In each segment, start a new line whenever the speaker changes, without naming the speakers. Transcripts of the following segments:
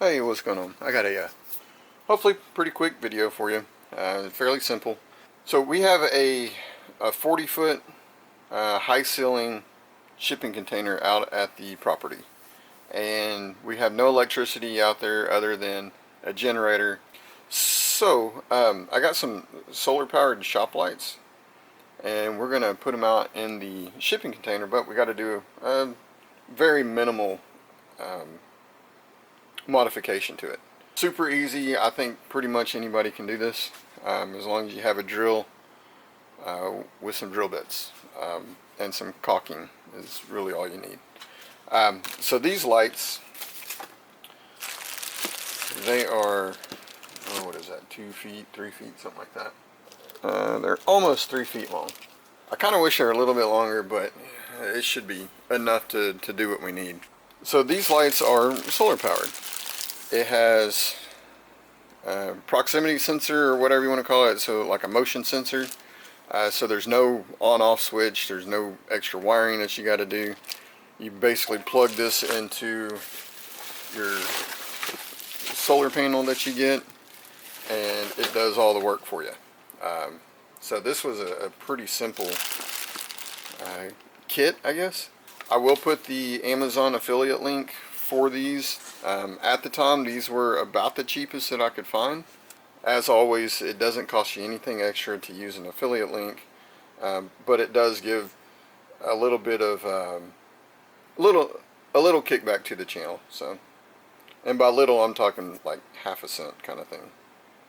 Hey, what's going on? I got a hopefully pretty quick video for you. Fairly simple. So we have a 40-foot high ceiling shipping container out at the property, and we have no electricity out there other than a generator. So I got some solar powered shop lights, and we're gonna put them out in the shipping container, but we got to do a very minimal modification to it. Super easy. I think pretty much anybody can do this, as long as you have a drill with some drill bits, and some caulking is really all you need. So these lights, they are, oh, what is that, 2 feet, 3 feet, something like that. They're almost 3 feet long. I kind of wish they were a little bit longer, but it should be enough to do what we need. So these lights are solar powered. It has a proximity sensor, or whatever you want to call it, so like a motion sensor. So there's no on-off switch, there's no extra wiring that you got to do. You basically plug this into your solar panel that you get, and it does all the work for you. So this was a pretty simple kit, I guess. I will put the Amazon affiliate link for these. At the time, these were about the cheapest that I could find. As always, it doesn't cost you anything extra to use an affiliate link, but it does give a little bit of a little kickback to the channel. So, and by little, I'm talking like half a cent kind of thing.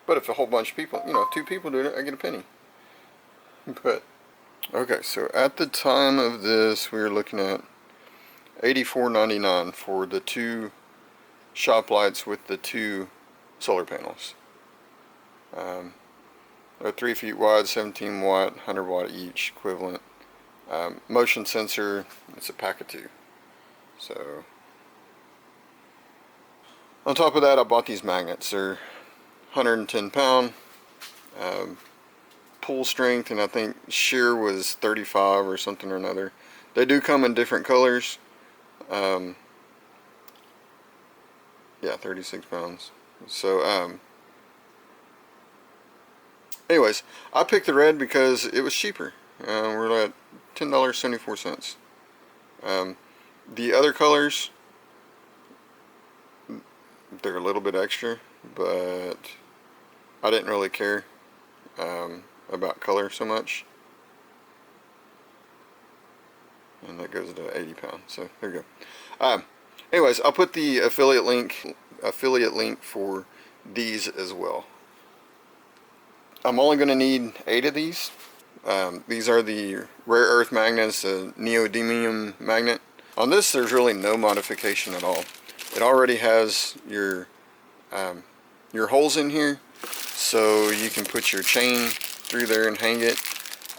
But if a whole bunch of people, 2 people do it, I get a penny. But okay, so at the time of this, we were looking at $84.99 for the 2 shop lights with the 2 solar panels. They're 3 feet wide, 17 watt, 100 watt each, equivalent. Motion sensor, it's a pack of 2. So, on top of that, I bought these magnets. They're 110 pound, pull strength, and I think shear was 35 or something or another. They do come in different colors. Yeah, 36 pounds. So, anyways, I picked the red because it was cheaper. We're at $10.74. The other colors, they're a little bit extra, but I didn't really care about color so much. And that goes to 80 pounds. So there you go. Anyways, I'll put the affiliate link for these as well. I'm only going to need 8 of these. These are the rare earth magnets, the Neodymium magnet. On this, there's really no modification at all. It already has your holes in here, so you can put your chain through there and hang it.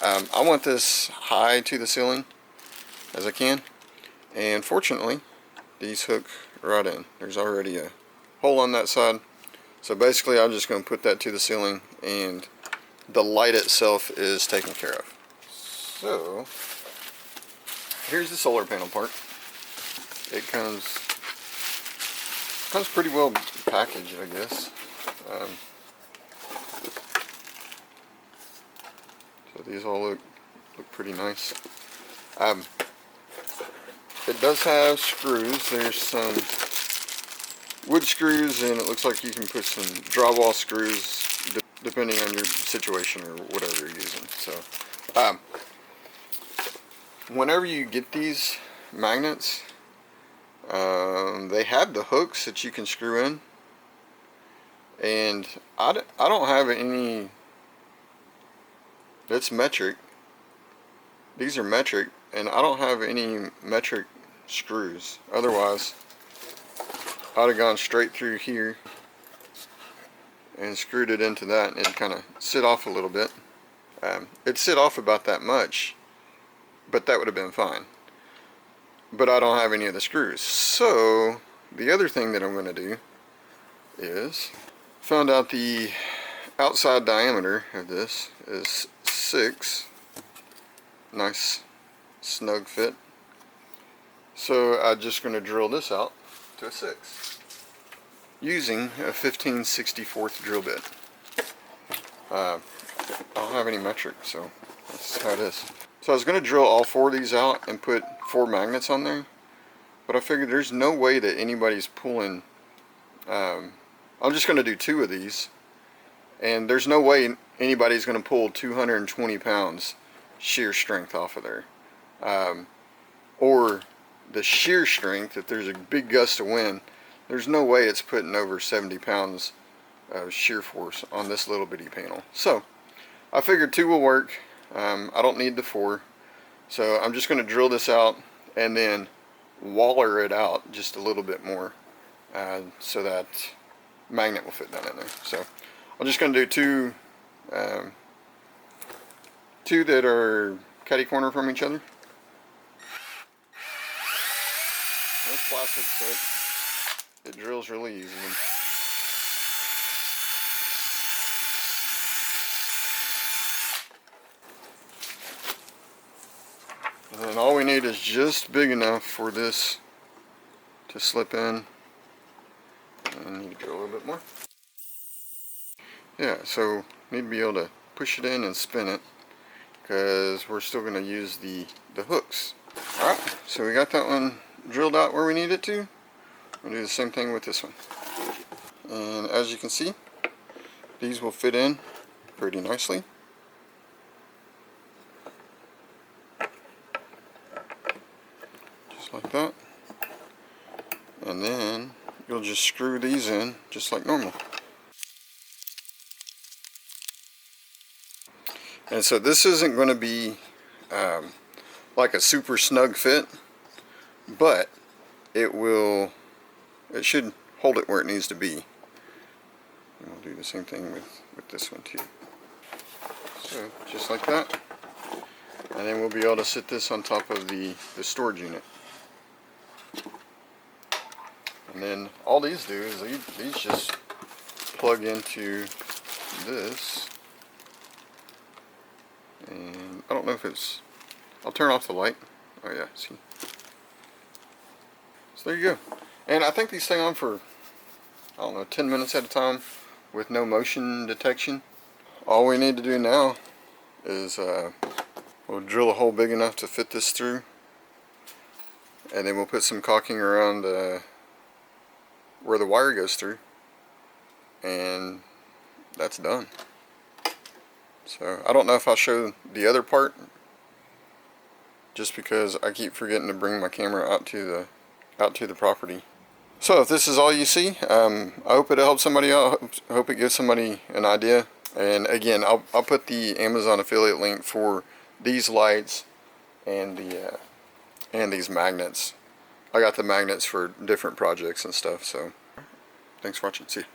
I want this high to the ceiling as I can, and fortunately, these hook right in. There's already a hole on that side, so basically I'm just going to put that to the ceiling, and the light itself is taken care of. So here's the solar panel part. It comes pretty well packaged, I guess. So these all look pretty nice. It does have screws. There's some wood screws, and it looks like you can put some drywall screws depending on your situation or whatever you're using. So, whenever you get these magnets, they have the hooks that you can screw in, and I don't have any. That's metric. These are metric, and I don't have any metric screws. Otherwise, I'd have gone straight through here and screwed it into that, and it'd kind of sit off a little bit. It'd sit off about that much, but that would have been fine. But I don't have any of the screws. So the other thing that I'm going to do is found out the outside diameter of this is 6. Nice snug fit. So I'm just going to drill this out to a 6. using a 15/64 drill bit. I don't have any metric, so that's how it is. So I was going to drill all 4 of these out and put 4 magnets on there, but I figured there's no way that anybody's pulling. I'm just going to do 2 of these, and there's no way anybody's going to pull 220 pounds shear strength off of there. Or the shear strength, if there's a big gust of wind, there's no way it's putting over 70 pounds of shear force on this little bitty panel. So I figured 2 will work. I don't need the 4, so I'm just going to drill this out and then waller it out just a little bit more, so that magnet will fit down in there. So I'm just going to do 2 that are catty corner from each other. It's plastic, so it drills really easy. And then all we need is just big enough for this to slip in. And I need to go a little bit more. Yeah, so need to be able to push it in and spin it, because we're still going to use the hooks. Alright, so we got that one drilled out where we need it to. We'll do the same thing with this one. And as you can see, these will fit in pretty nicely. Just like that. And then you'll just screw these in just like normal. And so this isn't going to be like a super snug fit, but it should hold it where it needs to be. And we'll do the same thing with this one too. So just like that. And then we'll be able to sit this on top of the storage unit. And then all these do is these just plug into this. And I don't know if it's, I'll turn off the light. Oh yeah, see. So there you go. And I think these stay on for, I don't know, 10 minutes at a time with no motion detection. All we need to do now is we'll drill a hole big enough to fit this through, and then we'll put some caulking around where the wire goes through, and that's done. So I don't know if I'll show the other part, just because I keep forgetting to bring my camera out to the property. So if this is all you see, I hope it helps somebody out. I hope it gives somebody an idea. And again, I'll put the Amazon affiliate link for these lights and these magnets. I got the magnets for different projects and stuff. So thanks for watching. See ya.